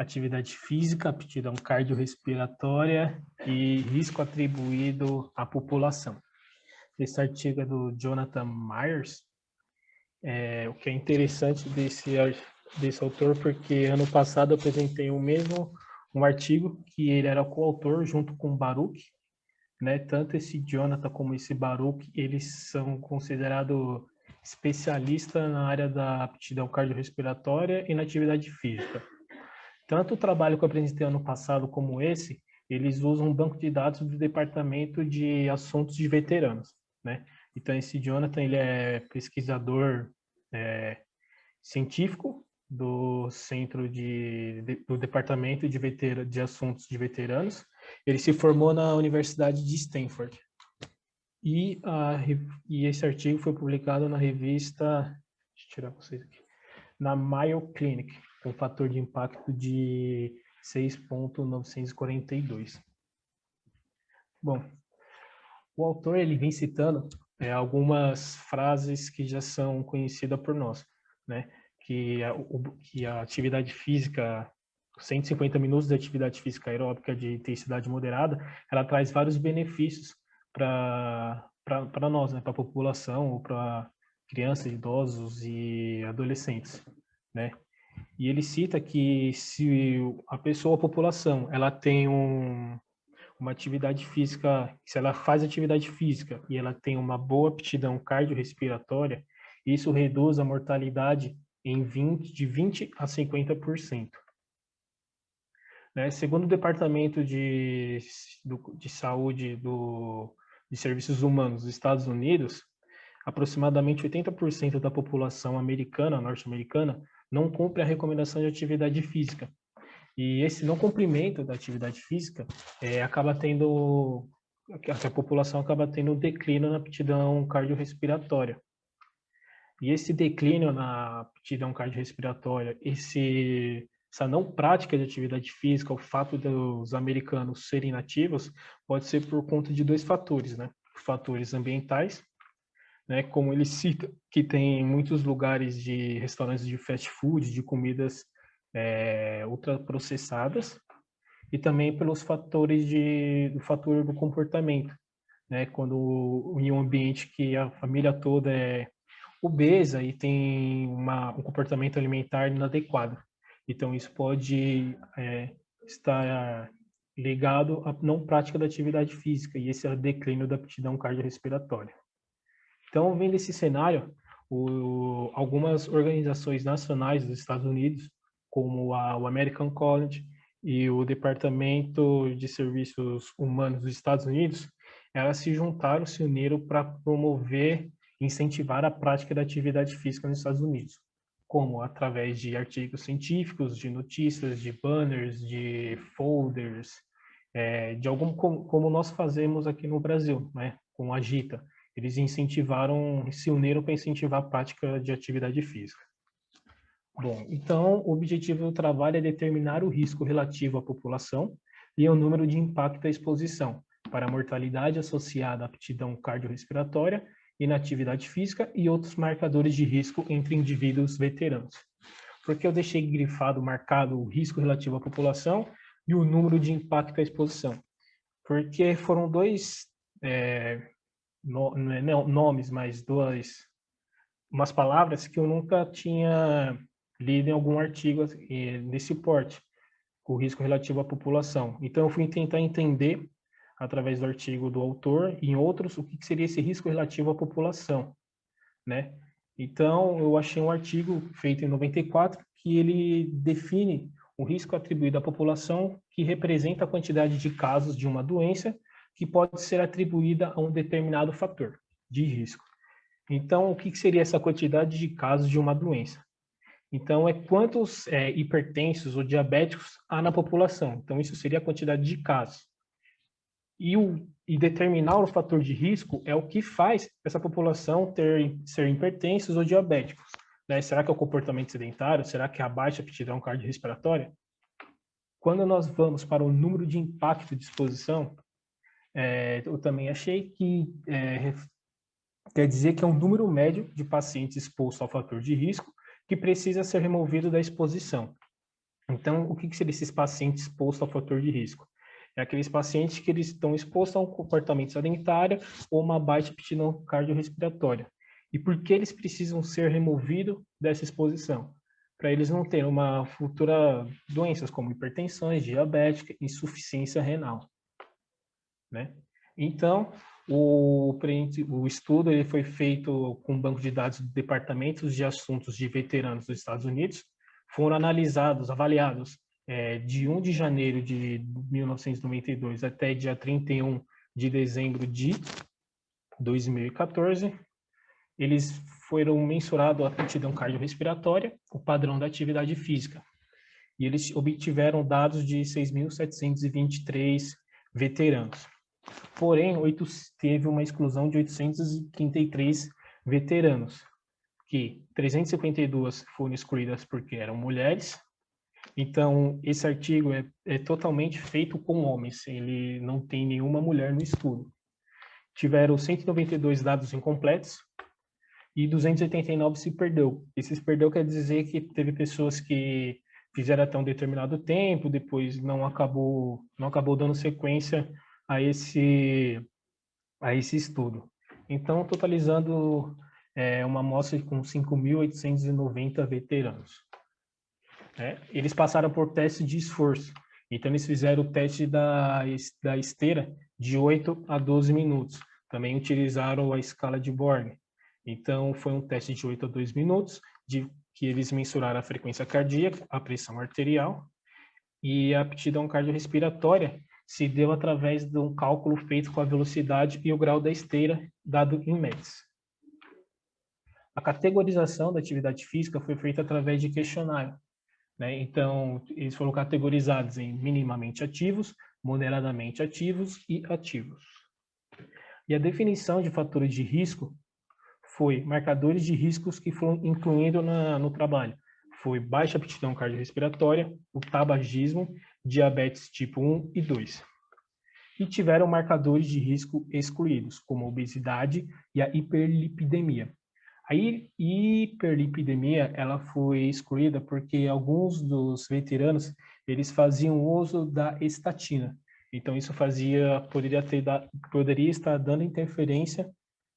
atividade física, aptidão cardiorrespiratória e risco atribuído à população. Esse artigo é do Jonathan Myers. O que é interessante desse autor, porque ano passado eu apresentei um artigo que ele era coautor junto com Baruch, né? Tanto esse Jonathan como esse Baruch, eles são considerados especialistas na área da aptidão cardiorrespiratória e na atividade física. Tanto o trabalho que eu apresentei ano passado como esse, eles usam um banco de dados do Departamento de Assuntos de Veteranos, né? Então, esse Jonathan, ele é pesquisador científico do do Departamento de Assuntos de Veteranos. Ele se formou na Universidade de Stanford. E esse artigo foi publicado na revista, deixa eu tirar vocês aqui, na Mayo Clinic, com fator de impacto de 6.942. Bom, o autor ele vem citando algumas frases que já são conhecidas por nós, né? Que a atividade física, 150 minutos de atividade física aeróbica de intensidade moderada, ela traz vários benefícios para nós, né? Para a população, ou para crianças, idosos e adolescentes, né? E ele cita que se a população, ela tem uma atividade física, se ela faz atividade física e ela tem uma boa aptidão cardiorrespiratória, isso reduz a mortalidade de 20 a 50%. Né? Segundo o Departamento de Saúde de Serviços Humanos dos Estados Unidos, aproximadamente 80% da população norte-americana, não cumpre a recomendação de atividade física. E esse não cumprimento da atividade física a população acaba tendo um declínio na aptidão cardiorrespiratória. E esse declínio na aptidão cardiorrespiratória, essa não prática de atividade física, o fato dos americanos serem inativos, pode ser por conta de dois fatores, né? Fatores ambientais, né? Como ele cita, que tem muitos lugares de restaurantes de fast food, de comidas ultraprocessadas, e também pelos do fator do comportamento, né? Quando em um ambiente que a família toda é obesa e tem um comportamento alimentar inadequado. Então, isso pode estar ligado à não prática da atividade física, e esse é o declínio da aptidão cardiorrespiratória. Então, vendo esse cenário, algumas organizações nacionais dos Estados Unidos, como o American College e o Departamento de Serviços Humanos dos Estados Unidos, elas se uniram para promover e incentivar a prática da atividade física nos Estados Unidos, como através de artigos científicos, de notícias, de banners, de folders, como nós fazemos aqui no Brasil, né, com a Agita. Eles se uniram para incentivar a prática de atividade física. Bom, então, o objetivo do trabalho é determinar o risco relativo à população e o número de impacto da exposição para a mortalidade associada à aptidão cardiorrespiratória, inatividade física e outros marcadores de risco entre indivíduos veteranos. Por que eu deixei marcado o risco relativo à população e o número de impacto da exposição? Porque foram dois nomes, mas umas palavras que eu nunca tinha lido em algum artigo nesse porte, o risco relativo à população. Então, eu fui tentar entender, através do artigo do autor e em outros, o que seria esse risco relativo à população, né? Então, eu achei um artigo feito em 94 que ele define o risco atribuído à população, que representa a quantidade de casos de uma doença que pode ser atribuída a um determinado fator de risco. Então, o que seria essa quantidade de casos de uma doença? Então, é quantos hipertensos ou diabéticos há na população. Então, isso seria a quantidade de casos. E determinar o fator de risco é o que faz essa população ser hipertensos ou diabéticos. Né? Será que é o comportamento sedentário? Será que é a baixa aptidão cardiorrespiratória? Quando nós vamos para o número de impacto de exposição, eu também achei que quer dizer que é um número médio de pacientes expostos ao fator de risco que precisa ser removido da exposição. Então, o que seriam esses pacientes expostos ao fator de risco? É aqueles pacientes que eles estão expostos a um comportamento sedentário ou uma baixa aptidão cardiorrespiratória. E por que eles precisam ser removidos dessa exposição? Para eles não terem uma futura doenças como hipertensões, diabética, insuficiência renal, né? Então, o estudo ele foi feito com um banco de dados do Departamento de Assuntos de Veteranos dos Estados Unidos. Foram analisados, avaliados de 1 de janeiro de 1992 até dia 31 de dezembro de 2014. Eles foram mensurados a aptidão cardiorrespiratória, o padrão da atividade física. E eles obtiveram dados de 6.723 veteranos. Porém, teve uma exclusão de 833 veteranos, que 352 foram excluídas porque eram mulheres. Então, esse artigo é totalmente feito com homens, ele não tem nenhuma mulher no estudo. Tiveram 192 dados incompletos e 289 se perdeu. Esse se perdeu quer dizer que teve pessoas que fizeram até um determinado tempo, depois não acabou dando sequência a esse estudo. Então, totalizando uma amostra com 5.890 veteranos. Eles passaram por teste de esforço. Então, eles fizeram o teste da esteira de 8 a 12 minutos. Também utilizaram a escala de Born. Então, foi um teste de 8 a 2 minutos, que eles mensuraram a frequência cardíaca, a pressão arterial e a aptidão cardiorrespiratória se deu através de um cálculo feito com a velocidade e o grau da esteira, dado em metros. A categorização da atividade física foi feita através de questionário, né? Então, eles foram categorizados em minimamente ativos, moderadamente ativos e ativos. E a definição de fatores de risco foi marcadores de riscos que foram incluindo no trabalho. Foi baixa aptidão cardiorrespiratória, o tabagismo, diabetes tipo 1 e 2. E tiveram marcadores de risco excluídos, como a obesidade e a hiperlipidemia. A hiperlipidemia ela foi excluída porque alguns dos veteranos eles faziam uso da estatina. Então isso poderia estar dando interferência,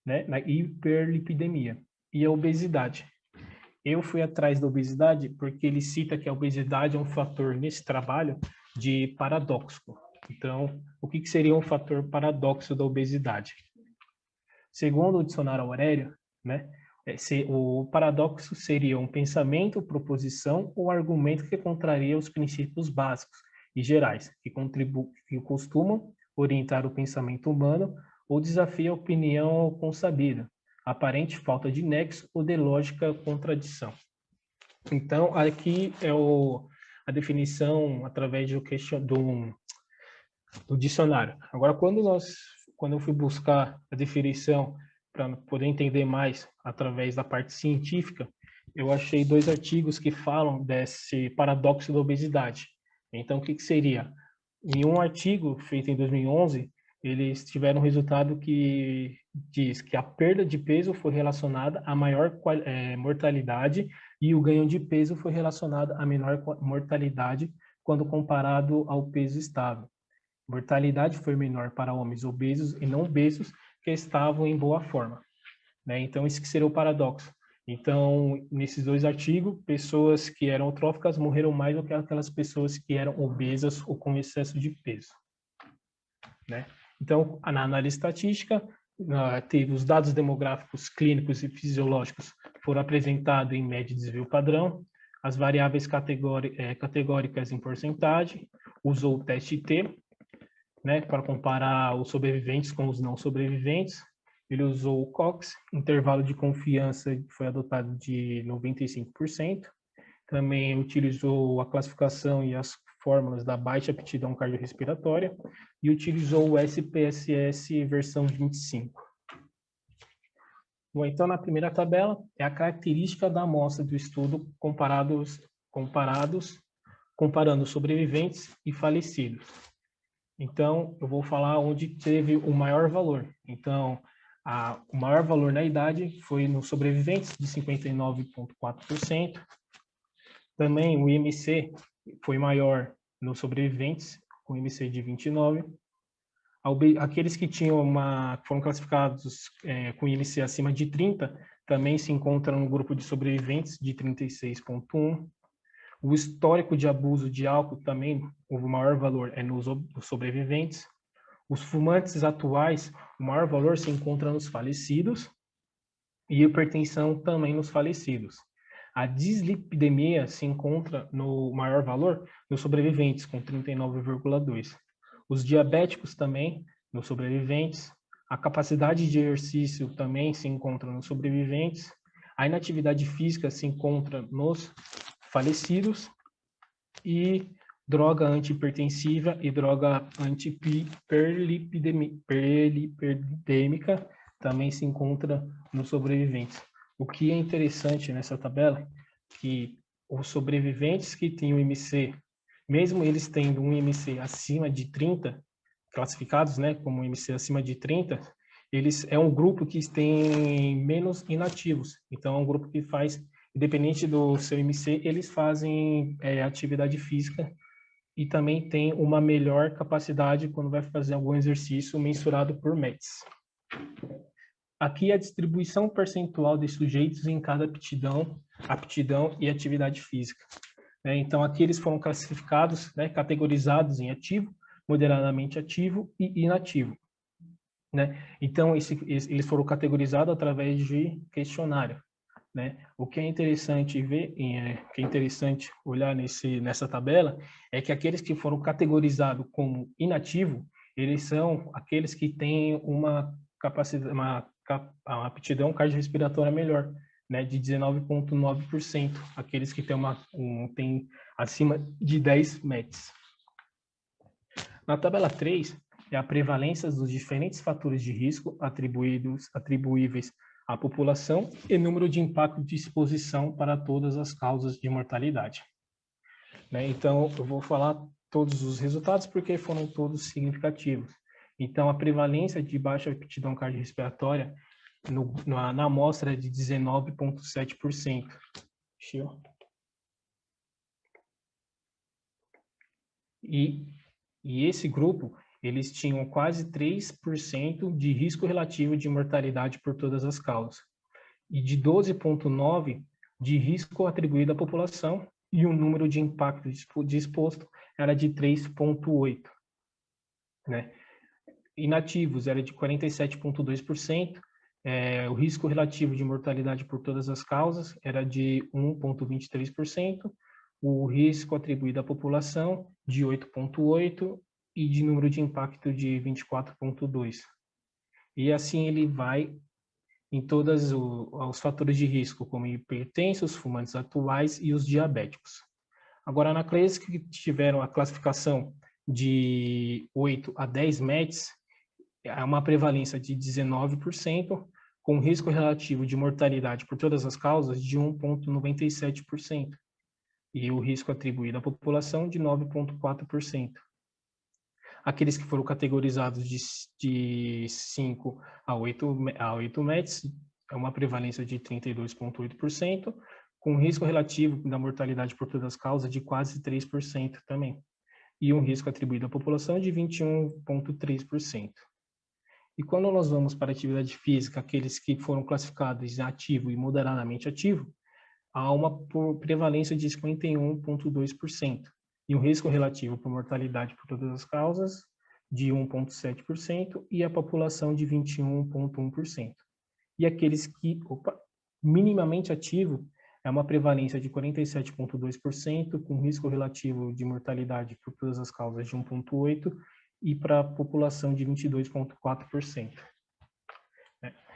né, na hiperlipidemia. E a obesidade. Eu fui atrás da obesidade porque ele cita que a obesidade é um fator nesse trabalho de paradoxo. Então, o que seria um fator paradoxo da obesidade? Segundo o dicionário Aurélio, né, o paradoxo seria um pensamento, proposição ou argumento que contraria os princípios básicos e gerais, que costumam orientar o pensamento humano ou desafia a opinião consabida, aparente falta de nexo ou de lógica contradição. Então, aqui é a definição através do dicionário. Agora, quando eu fui buscar a definição para poder entender mais através da parte científica, eu achei 2 artigos que falam desse paradoxo da obesidade. Então, o que seria? Em um artigo feito em 2011, eles tiveram um resultado que diz que a perda de peso foi relacionada a maior mortalidade e o ganho de peso foi relacionado a menor mortalidade quando comparado ao peso estável. Mortalidade foi menor para homens obesos e não obesos que estavam em boa forma, né? Então, isso que seria o paradoxo. Então, nesses 2 artigos, pessoas que eram eutróficas morreram mais do que aquelas pessoas que eram obesas ou com excesso de peso, né? Então, na análise estatística, teve os dados demográficos, clínicos e fisiológicos foram apresentados em média de desvio padrão, as variáveis categóricas em porcentagem, usou o teste T, né, para comparar os sobreviventes com os não sobreviventes. Ele usou o Cox, intervalo de confiança foi adotado de 95%. Também utilizou a classificação e as fórmulas da baixa aptidão cardiorrespiratória e utilizou o SPSS versão 25. Bom, então, na primeira tabela, é a característica da amostra do estudo comparando sobreviventes e falecidos. Então, eu vou falar onde teve o maior valor. Então, o maior valor na idade foi nos sobreviventes, de 59,4%. Também o IMC foi maior nos sobreviventes, com IMC de 29. Aqueles que foram classificados com IMC acima de 30, também se encontram no grupo de sobreviventes de 36,1. O histórico de abuso de álcool também, o maior valor é nos sobreviventes. Os fumantes atuais, o maior valor se encontra nos falecidos, e a hipertensão também nos falecidos. A dislipidemia se encontra no maior valor nos sobreviventes, com 39,2. Os diabéticos também, nos sobreviventes. A capacidade de exercício também se encontra nos sobreviventes. A inatividade física se encontra nos falecidos. E droga antihipertensiva e droga antiperlipidêmica também se encontra nos sobreviventes. O que é interessante nessa tabela, que os sobreviventes que têm o IMC, mesmo eles tendo um IMC acima de 30, classificados, né, como IMC acima de 30, eles é um grupo que tem menos inativos. Então, é um grupo que faz, independente do seu IMC, eles fazem atividade física e também tem uma melhor capacidade quando vai fazer algum exercício mensurado por METs. Aqui a distribuição percentual de sujeitos em cada aptidão e atividade física. Então, aqui eles foram classificados, categorizados em ativo, moderadamente ativo e inativo. Então, eles foram categorizados através de questionário. O que é interessante ver, que é interessante olhar nessa tabela, é que aqueles que foram categorizados como inativo, eles são aqueles que têm uma capacidade, uma aptidão cardiorrespiratória melhor, de 19,9%, aqueles que têm acima de 10 METs. Na tabela 3, é a prevalência dos diferentes fatores de risco atribuíveis à população e número de impacto de exposição para todas as causas de mortalidade. Então, eu vou falar todos os resultados porque foram todos significativos. Então, a prevalência de baixa aptidão cardiorrespiratória na amostra é de 19,7%. E esse grupo, eles tinham quase 3% de risco relativo de mortalidade por todas as causas. E de 12,9% de risco atribuído à população, e o número de impacto disposto era de 3,8%. Inativos era de 47,2%, o risco relativo de mortalidade por todas as causas era de 1,23%, o risco atribuído à população de 8,8% e de número de impacto de 24,2%. E assim ele vai em todos os fatores de risco, como hipertensos, fumantes atuais e os diabéticos. Agora, naqueles que tiveram a classificação de 8 a 10 METs, há uma prevalência de 19%, com risco relativo de mortalidade por todas as causas de 1,97%, e o risco atribuído à população de 9,4%. Aqueles que foram categorizados de 5 a 8 METs, é uma prevalência de 32,8%, com risco relativo da mortalidade por todas as causas de quase 3% também, e um risco atribuído à população de 21,3%. E quando nós vamos para a atividade física, aqueles que foram classificados em ativo e moderadamente ativo, há uma prevalência de 51,2%, e um risco relativo por mortalidade por todas as causas de 1,7% e a população de 21,1%. E aqueles que, minimamente ativo, é uma prevalência de 47,2%, com risco relativo de mortalidade por todas as causas de 1,8% e para a população de 22,4%.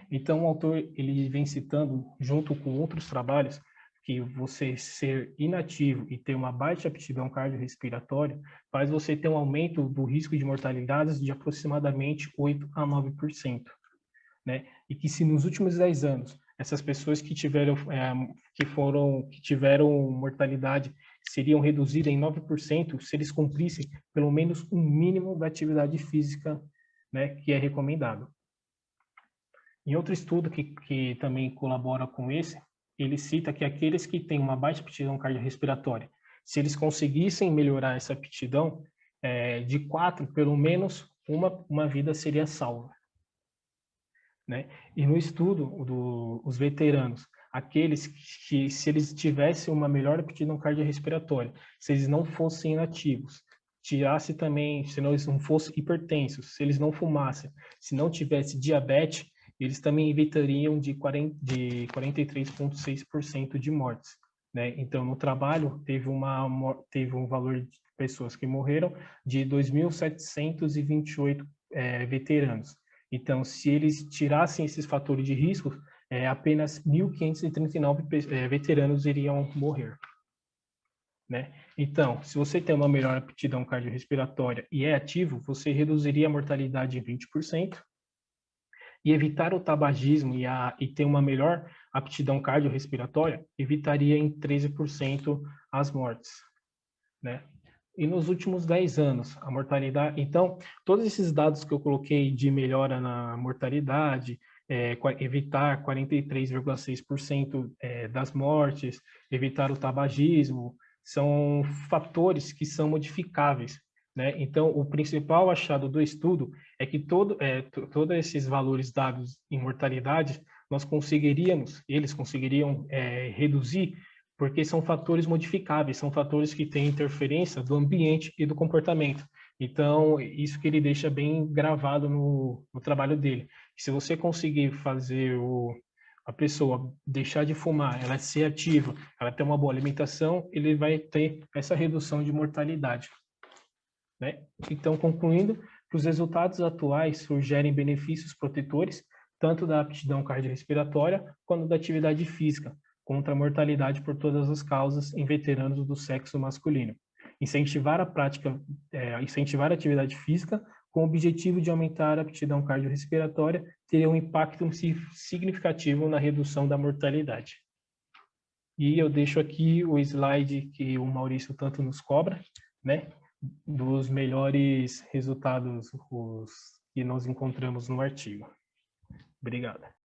Então, o autor ele vem citando, junto com outros trabalhos, que você ser inativo e ter uma baixa aptidão cardiorrespiratória faz você ter um aumento do risco de mortalidades de aproximadamente 8 a 9%. E que se nos últimos 10 anos essas pessoas que tiveram mortalidade seriam reduzidas em 9% se eles cumprissem pelo menos um mínimo da atividade física, que é recomendado. Em outro estudo que também colabora com esse, ele cita que aqueles que têm uma baixa aptidão cardiorrespiratória, se eles conseguissem melhorar essa aptidão, de 4, pelo menos uma vida seria salva, né? E no estudo os veteranos, aqueles que, se eles tivessem uma melhor aptidão cardiorrespiratória, se eles não fossem inativos, tirasse também, se eles não fossem hipertensos, se eles não fumassem, se não tivesse diabetes, eles também evitariam de 43,6% de mortes, né? Então, no trabalho, teve um valor de pessoas que morreram de 2.728 veteranos. Então, se eles tirassem esses fatores de risco, apenas 1.539 veteranos iriam morrer, né? Então, se você tem uma melhor aptidão cardiorrespiratória e é ativo, você reduziria a mortalidade em 20%, e evitar o tabagismo e ter uma melhor aptidão cardiorrespiratória evitaria em 13% as mortes, né? E nos últimos 10 anos, a mortalidade... Então, todos esses dados que eu coloquei de melhora na mortalidade, evitar 43,6% das mortes, evitar o tabagismo, são fatores que são modificáveis, né? Então, o principal achado do estudo é que todos esses valores dados em mortalidade, eles conseguiriam reduzir, porque são fatores modificáveis, são fatores que têm interferência do ambiente e do comportamento. Então, isso que ele deixa bem gravado no trabalho dele. Se você conseguir fazer a pessoa deixar de fumar, ela ser ativa, ela ter uma boa alimentação, ele vai ter essa redução de mortalidade, né? Então, concluindo, que os resultados atuais sugerem benefícios protetores, tanto da aptidão cardiorrespiratória quanto da atividade física, contra a mortalidade por todas as causas em veteranos do sexo masculino. Incentivar incentivar a atividade física com o objetivo de aumentar a aptidão cardiorrespiratória teria um impacto significativo na redução da mortalidade. E eu deixo aqui o slide que o Maurício tanto nos cobra, né, dos melhores resultados que nós encontramos no artigo. Obrigado.